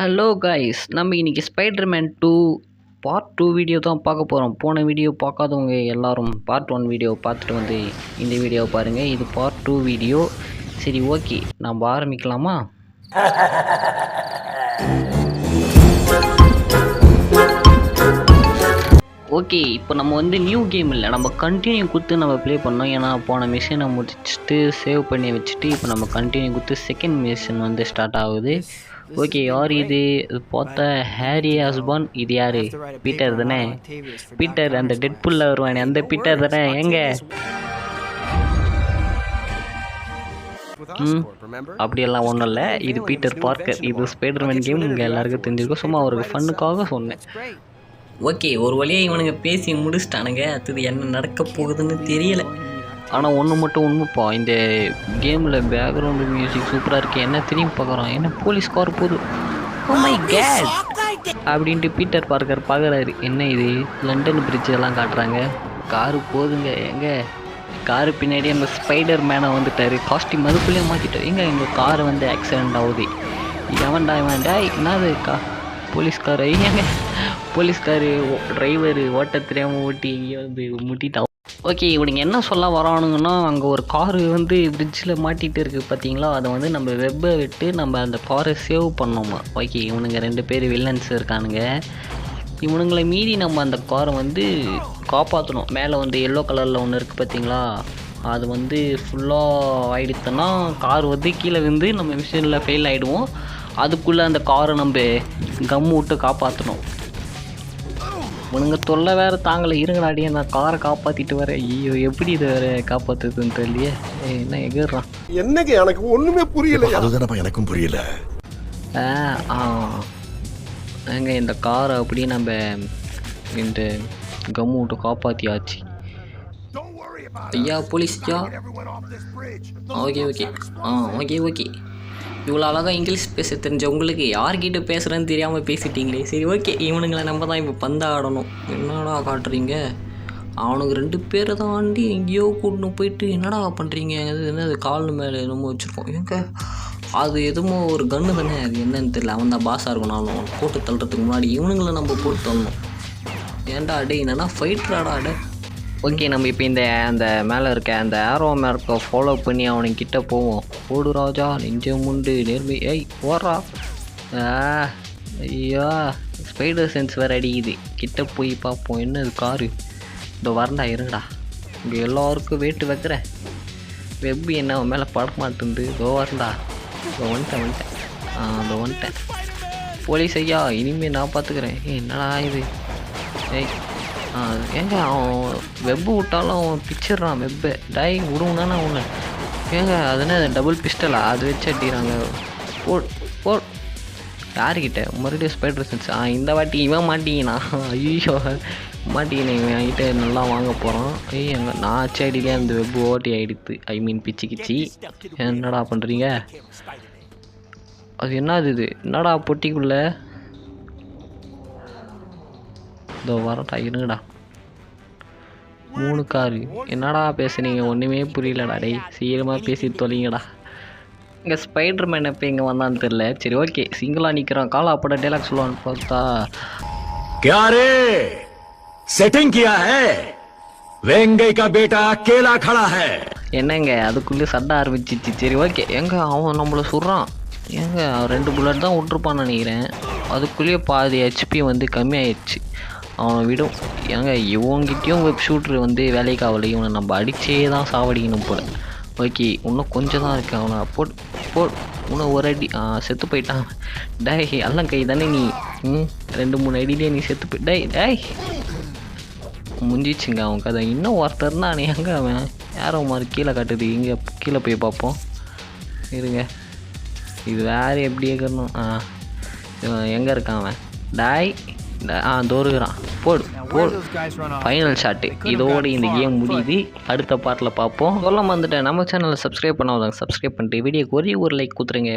Hello guys, நம்ம இன்றைக்கி Spiderman 2 part 2 video தான் பார்க்க போகிறோம். போன வீடியோ பார்க்காதவங்க எல்லாரும் பார்ட் 1 வீடியோ பார்த்துட்டு வந்து இந்த வீடியோவை பாருங்கள். இது பார்ட் 2 வீடியோ. சரி, ஓகே, நம்ம ஆரம்பிக்கலாமா? ஓகே, இப்போ நம்ம வந்து நியூ கேம் இல்லை, நம்ம கண்டினியூ கொடுத்து நம்ம ப்ளே பண்ணோம். ஏன்னா போன மிஷினை முடிச்சுட்டு சேவ் பண்ணி வச்சுட்டு இப்போ நம்ம கண்டினியூ கொடுத்து செகண்ட் மிஷன் வந்து ஸ்டார்ட் ஆகுது. ஓகே, யார் இது? பார்த்தா ஹாரி ஆஸ்பான். இது யார்? பீட்டர் தானே? பீட்டர், அந்த டெட்புல்ல வருவானே அந்த பீட்டர் தானே? எங்க அப்படியெல்லாம் ஒன்றும் இல்லை, இது பீட்டர் பார்க்கர். இது ஸ்பைடர்மேன் கேம், உங்கள் எல்லாருக்கும் தெரிஞ்சிருக்கும். சும்மா ஒரு ஃபன்னுக்காக சொன்னேன். ஓகே, ஒரு வழியாக இவனுங்க பேசி முடிச்சிட்டானுங்க. அது என்ன நடக்க போகுதுன்னு தெரியலை. ஆனால் ஒன்று மட்டும் உண்மைப்பா, இந்த கேமில் பேக்ரவுண்டு மியூசிக் சூப்பராக இருக்குது. என்ன திரும்பி பார்க்குறான், என்ன போலீஸ் கார் போகுது. ஓ மை காட் அப்படின்ட்டு பீட்டர் பார்க்கர் பார்க்குறாரு. என்ன இது, லண்டன் பிரிட்ஜ் எல்லாம் காட்டுறாங்க. காரு போகுதுங்க. எங்கே காரு பின்னாடி அந்த ஸ்பைடர் மேனை வந்துட்டார். காஸ்டியூம் அதுக்குள்ளேயே மாற்றிட்டார். எங்கள் காரு வந்து ஆக்சிடெண்ட் ஆகுது. எவன்டா என்னது போலீஸ்கார். ஏங்க போலீஸ்காரு டிரைவரு ஓட்ட தெரியாமல் ஓட்டி எங்கேயோ வந்து முட்டிட்டான். ஓகே, இவனுங்க என்ன சொல்ல வரானுங்கன்னா, அங்கே ஒரு காரு வந்து பிரிட்ஜில் மாட்டிகிட்டு இருக்குது பார்த்தீங்களா, அதை வந்து நம்ம வெப்பை விட்டு நம்ம அந்த காரை சேவ் பண்ணோமா. ஓகே, இவனுங்க 2 பேர் வில்லன்ஸ் இருக்கானுங்க. இவனுங்களை மீறி நம்ம அந்த காரை வந்து காப்பாற்றணும். மேலே வந்து எல்லோ கலரில் ஒன்று இருக்குது பார்த்தீங்களா, அது வந்து ஃபுல்லாக ஆகிடுச்சுன்னா கார் வந்து கீழே வந்து நம்ம மிஷினில் ஃபெயில் ஆகிடுவோம். அதுக்குள்ளே அந்த காரை நம்ம கம்மு விட்டு காப்பாற்றணும். உனங்க தொல்லை வேறு தாங்கலை. இருங்கடாடி, நான் காரை காப்பாற்றிட்டு வரேன். ஐயோ, எப்படி இதை வேறு காப்பாற்றுறதுன்னு தெரியலையே. என்ன எகிறான் என்னங்க, எனக்கு ஒன்றுமே புரியல. அதுதானப்பா எனக்கும் புரியல. ஏங்க, இந்த காரை அப்படியே நம்ம இந்த கம்மு விட்டு காப்பாற்றியாச்சு. ஐயா போலீஸ்யா. ஓகே ஓகே ஓகே ஓகே இவ்வளோ அழகாக இங்கிலீஷ் பேச தெரிஞ்ச உங்களுக்கு யார்கிட்ட பேசுகிறேன்னு தெரியாமல் பேசிட்டீங்களே. சரி, ஓகே, இவனுங்களை நம்ம தான் இப்போ பந்தாடணும். என்னடா காட்டுறீங்க? அவனுக்கு 2 பேரை தாண்டி எங்கேயோ கூட்டின்னு போயிட்டு என்னடா பண்ணுறீங்க? என்னது கால் மேலே என்னமோ வச்சுருக்கோம். எங்க அது எதுமோ ஒரு கன்று தானே, அது என்னன்னு தெரியல. அவன் தான் பாஸாக இருக்கும். நான் போட்டு தள்ளுறதுக்கு முன்னாடி இவனுங்களை நம்ம போட்டு தள்ளணும். ஏன்டா அடே, என்னன்னா ஃபைட்ராடா அடே. ஓகே, நம்ம இப்போ அந்த மேலே இருக்க அந்த ஆரோ மார்க்கை ஃபாலோ பண்ணி அவனுக்கிட்ட போவோம். ஓடு ராஜா, நெஞ்சம் உண்டு நேர்மை. ஏய் ஓடுறா. ஐயா, ஸ்பைடர் சென்ஸ் வேறு அடிக்குது. கிட்ட போய் பார்ப்போம். என்ன இது காரு? இந்த வரண்டா, இருங்கடா. இங்கே எல்லாருக்கும் வெயிட்டு வைக்கிறேன். வெப்பு என்ன அவன் மேலே பட மாட்டேங்குது. இதோ வரண்டா. வந்துட்டேன். போலீஸ் ஐயா, இனிமேல் நான் பார்த்துக்கிறேன். என்னடா இது? ஏய் ஏங்க, அவன் வெப்பு விட்டாலும் அவன் பிச்சிட்றான். வெப்பை டை விடுவோம்னா ஒன்று. ஏங்க, அதுனா டபுள் பிஸ்டலா? அது வச்சு அடிக்கிறாங்க. போ யாருக்கிட்ட மறுபடியும் ஸ்பைடர் சென்ஸ். இந்த வாட்டி இவன் மாட்டிக்கினா. ஐயோ, மாட்டிக்கினேன். இவன் என்கிட்ட நல்லா வாங்க போகிறான். எங்க நான் அச்சு அடியிலே அந்த வெப்பு ஓட்டி ஆகிடுது. ஐ மீன் பிச்சு. என்னடா பண்ணுறீங்க? அது என்னது இது? என்னடா பொட்டிக்குள்ளே? இதோ வரட்டா, இருங்கடா. 3 காரு. என்னடா பேசுனீங்க? ஒன்றுமே புரியலடா. டே, சீக்கிரமாக பேசி தொலைங்கடா. இங்கே ஸ்பைடர் மேன் எப்போ இங்கே வந்தான்னு தெரில. சரி, ஓகே, சிங்கிளாக நிற்கிறான். காலா அப்பட டைலாக் சொல்லுவான்னு பார்த்தா, क्या रे सेटिंग किया है? वेंगई का बेटा अकेला खड़ा है. என்னங்க அதுக்குள்ளே சண்டை ஆரம்பிச்சிச்சு. சரி, ஓகே, எங்க அவன் நம்மளை சுடுறான். ஏங்க 2 புல்லட் தான் விட்ருப்பான்னு நினைக்கிறேன். அதுக்குள்ளேயே பாதி ஹெச்பி வந்து கம்மியாயிடுச்சு. அவனை விடும். ஏங்க இவங்கிட்டையும் வெப் ஷூட்ரு வந்து வேலைக்கு ஆகலை. இவனை நம்ம அடித்தே தான் சாவடிக்கணும் போல். ஓகே, இன்னும் கொஞ்சம் தான் இருக்குது. அவனை இன்னும் ஒரு அடி. செத்து போயிட்டான். டை, எல்லாம் கை தானே நீ. 2-3 அடியிலே நீ செத்து போய் டை முடிஞ்சிச்சுங்க அவன் கதை. இன்னும் ஒருத்தர் தான். எங்கே அவன்? யாரோ மாதிரி கீழே காட்டுது. இங்கே கீழே போய் பார்ப்போம். இருங்க, இது வேறு எப்படி இருக்கணும். எங்கே இருக்கான் அவன்? டாய் தோறுகிறான். போடு. Final shot. இதோடு இந்த கேம் முடியுது. அடுத்த பார்ட்டில் பார்ப்போம். சொல்ல வந்துட்டேன், நம்ம சேனலை சப்ஸ்கிரைப் பண்ணாதவங்க சப்ஸ்கிரைப் பண்ணிட்டு வீடியோக்கு ஒரு லைக் கொடுத்துருங்க.